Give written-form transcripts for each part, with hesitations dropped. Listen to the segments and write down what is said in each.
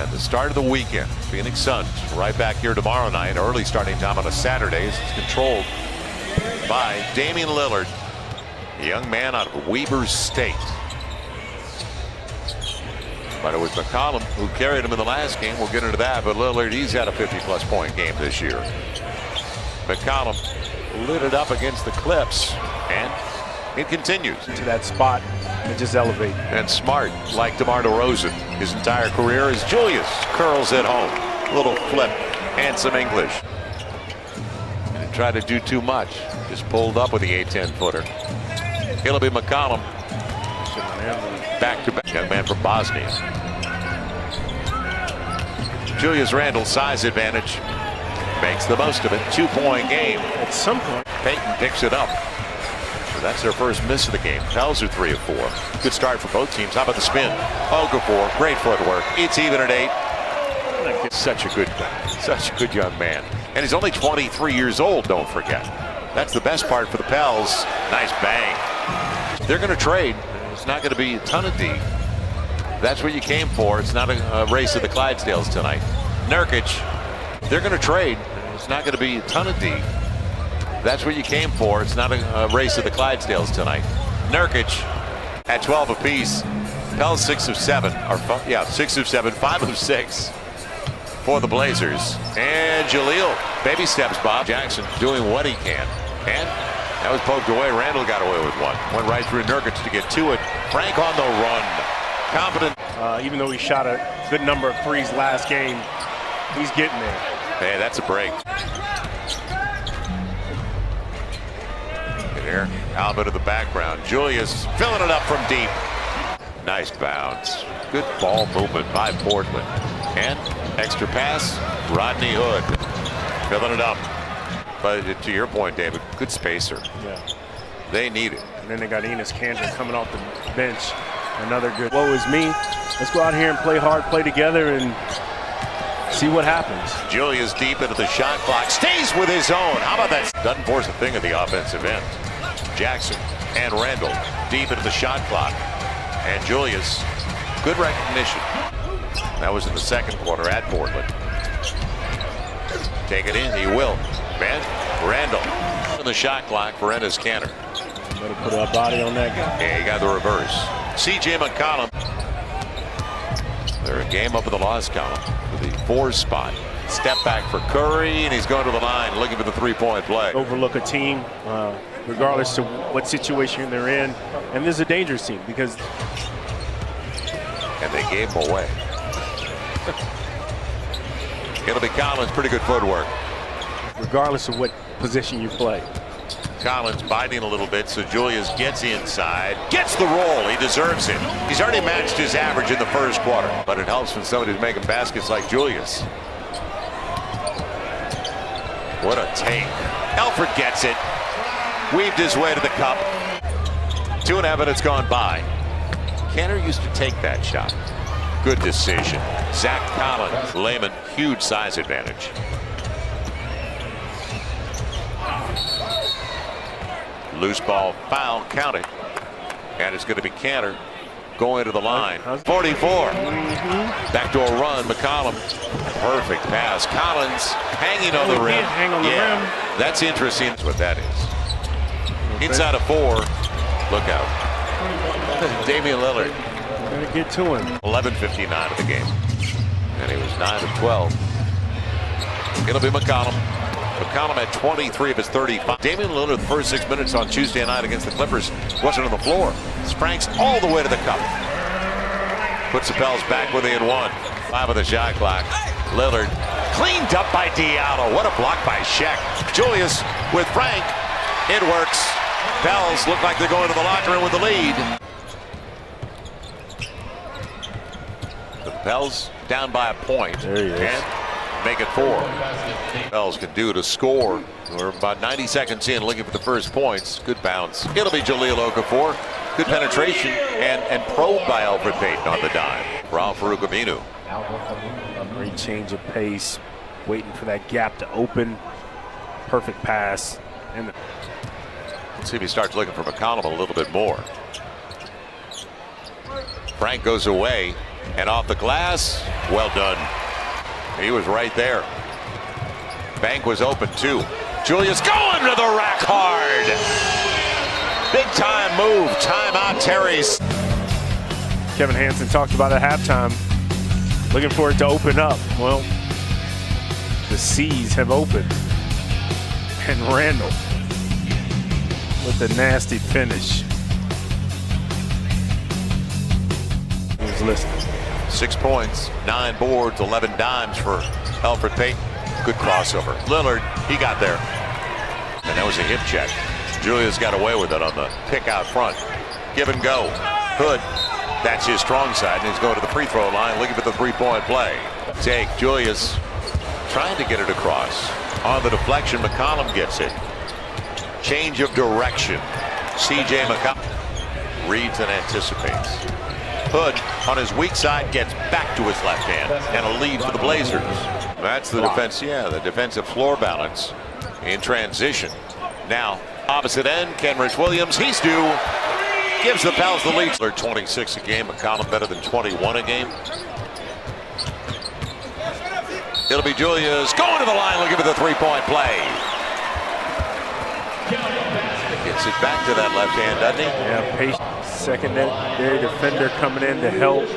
And the start of the weekend, Phoenix Suns right back here tomorrow night. Early starting time on a Saturday. It's controlled by Damian Lillard, a young man out of Weber State. But it was McCollum who carried him in the last game. We'll get into that. But Lillard, he's had a 50-plus point game this year. McCollum lit it up against the Clips, and it continues. To that spot and just elevate. And Smart, like DeMar DeRozan, his entire career, as Julius curls at home. Little flip and some English. Didn't try to do too much. Just pulled up with the 8-10 footer. It'll be McCollum. Back to back. Young man from Bosnia. Julius Randle, size advantage. Makes the most of it. 2-point game. At some point, Payton picks it up. So that's their first miss of the game. Pels are 3 of 4. Good start for both teams. How about the spin? Okafor, great footwork. It's even at 8. Such a good young man. And he's only 23 years old, don't forget. That's the best part for the Pels. Nice bang. They're going to trade. It's not going to be a ton of D. That's what you came for. It's not a race of the Clydesdales tonight. Nurkic, they're going to trade. It's not going to be a ton of D. That's what you came for. It's not a race of the Clydesdales tonight. Nurkic at 12 apiece. Pels 6 of 7. 6 of 7, 5 of 6 for the Blazers. And Jaleel, baby steps, Bob Jackson doing what he can. And that was poked away. Randle got away with one. Went right through Nurkic to get to it. Frank on the run. Confident. Even though he shot a good number of threes last game, he's getting there. Hey, that's a break. Here, Alba to the background. Julius filling it up from deep. Nice bounce. Good ball movement by Portland. And extra pass, Rodney Hood. Filling it up. But to your point, David, good spacer. Yeah. They need it. And then they got Enes Kanter coming off the bench. Another good. Woe is me. Let's go out here and play hard, play together, and see what happens. Julius deep into the shot clock. Stays with his own. How about that? Doesn't force a thing at the offensive end. Jackson and Randle deep into the shot clock. And Julius, good recognition. That was in the second quarter at Portland. Take it in, he will. Man, Randle in the shot clock for Enes Kanter. Better put a body on that guy. Yeah, he got the reverse. C.J. McCollum. They're a game up in the loss column for the 4 spot. Step back for Curry, and he's going to the line looking for the 3-point play. Overlook a team, regardless of what situation they're in. And this is a dangerous team because. And they gave him away. It'll be Collins, pretty good footwork. Regardless of what position you play. Collins biting a little bit, so Julius gets inside, gets the roll. He deserves it. He's already matched his average in the first quarter, but it helps when somebody's making baskets like Julius. What a take. Elford gets it. Weaved his way to the cup. 2.5 minutes gone by. Kanter used to take that shot. Good decision. Zach Collins. Layman, huge size advantage. Loose ball foul, count it. And it's going to be Kanter going to the line. 44. Backdoor run, McCollum. Perfect pass. Collins hanging on the rim. Hang on the rim. That's interesting. That's what that is. Inside of 4. Look out. Damian Lillard. Gonna get to him. 11:59 of the game. And he was 9 of 12. It'll be McCollum. McCollum had 23 of his 35. Damian Lillard, the first 6 minutes on Tuesday night against the Clippers, wasn't on the floor. Franks all the way to the cup. Puts the Pels back within 1. 5 of the shot clock. Lillard cleaned up by Diallo. What a block by Sheck. Julius with Frank. It works. Pels look like they're going to the locker room with the lead. The Pels down by a point. There he is. And make it 4. Pels can do to score. We're about 90 seconds in, looking for the first points. Good bounce. It'll be Jaleel Okafor. Good penetration and probe by Alfred Payton on the dime. Raul Farouk Aminu. Great change of pace. Waiting for that gap to open. Perfect pass. And Let's see if he starts looking for McCollum a little bit more. Frank goes away. And off the glass, well done. He was right there. Bank was open too. Julius going to the rack hard. Big time move. Timeout, Terry's. Kevin Hansen talked about at halftime, looking for it to open up. Well, the C's have opened. And Randall with the nasty finish. He was listening. 6 points, 9 boards, 11 dimes for Elfrid Payton. Good crossover. Lillard, he got there. And that was a hip check. Julius got away with it on the pick out front. Give and go. Hood, that's his strong side, and he's going to the free throw line looking for the three-point play. Take Julius trying to get it across. On the deflection, McCollum gets it. Change of direction. C.J. McCollum reads and anticipates. Hood on his weak side gets back to his left hand, and a lead for the Blazers. That's the defense, the defensive floor balance in transition. Now, opposite end, Kenrich Williams, he's due. Gives the Pels the lead. They're 26 a game, McCollum better than 21 a game. It'll be Julius going to the line looking for the three-point play. Gets it back to that left hand, doesn't he? Yeah, patient. Secondary defender coming in to help.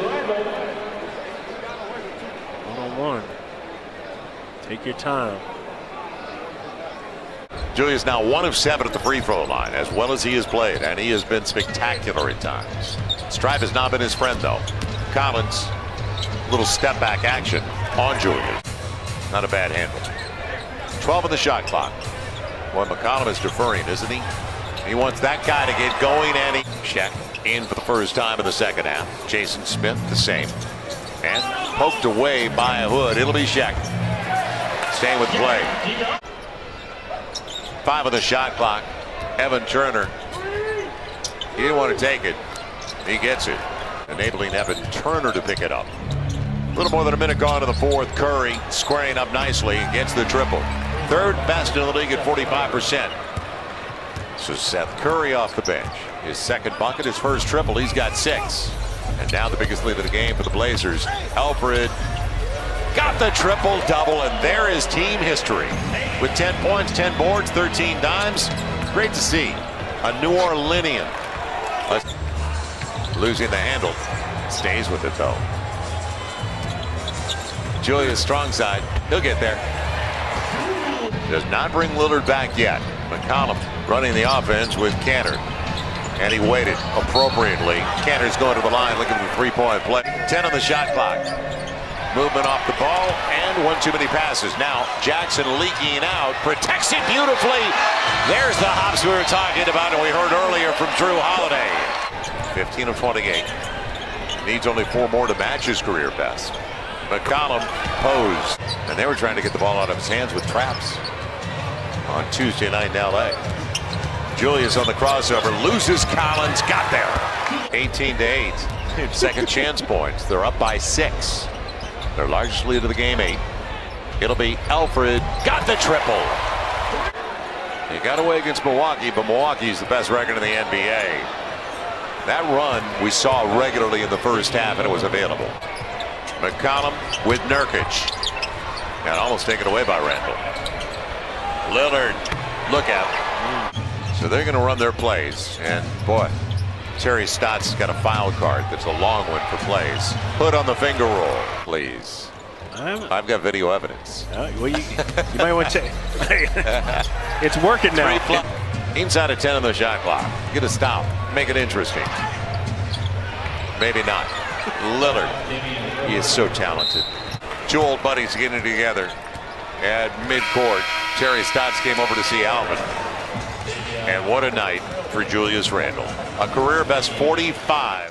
One-on-one. Take your time. Julius now 1 of 7 at the free throw line, as well as he has played, and he has been spectacular at times. Stripe has not been his friend, though. Collins, little step back action on Julius. Not a bad handle. 12 on the shot clock. Boy, McCollum is deferring, isn't he? He wants that guy to get going, and he check in for the first time in the second half. Jason Smith, the same. And poked away by a Hood. It'll be Shaq. Staying with play. 5 on the shot clock. Evan Turner. He didn't want to take it. He gets it. Enabling Evan Turner to pick it up. A little more than a minute gone in the fourth. Curry squaring up nicely and gets the triple. Third best in the league at 45%. So Seth Curry off the bench. His second bucket, his first triple. He's got 6. And now the biggest lead of the game for the Blazers. Elfrid got the triple-double, and there is team history. With 10 points, 10 boards, 13 dimes. Great to see. A New Orleanian. Losing the handle. Stays with it, though. Julius strong side. He'll get there. Does not bring Lillard back yet. McCollum running the offense with Cantor. And he waited appropriately. Cantor's going to the line looking for three-point play. 10 on the shot clock. Movement off the ball and one too many passes. Now Jackson leaking out. Protects it beautifully. There's the hops we were talking about and we heard earlier from Drew Holiday. 15 of 28. Needs only 4 more to match his career best. McCollum posed. And they were trying to get the ball out of his hands with traps on Tuesday night in LA. Julius on the crossover, loses Collins, got there. 18-8. Second chance points. They're up by 6. Their largest lead of the game, 8. It'll be Elfrid, got the triple. He got away against Milwaukee, but Milwaukee's the best record in the NBA. That run we saw regularly in the first half, and it was available. McCollum with Nurkic. And almost taken away by Randall. Lillard, look out. So they're going to run their plays. And boy, Terry Stotts has got a foul card that's a long one for plays. Put on the finger roll, please. I've got video evidence. Well, you might want to. It's working now. Inside of 10 on the shot clock. Get a stop. Make it interesting. Maybe not. Lillard. He is so talented. 2 old buddies getting together at midcourt. Terry Stotts came over to see Alvin. And what a night for Julius Randle. A career best 45.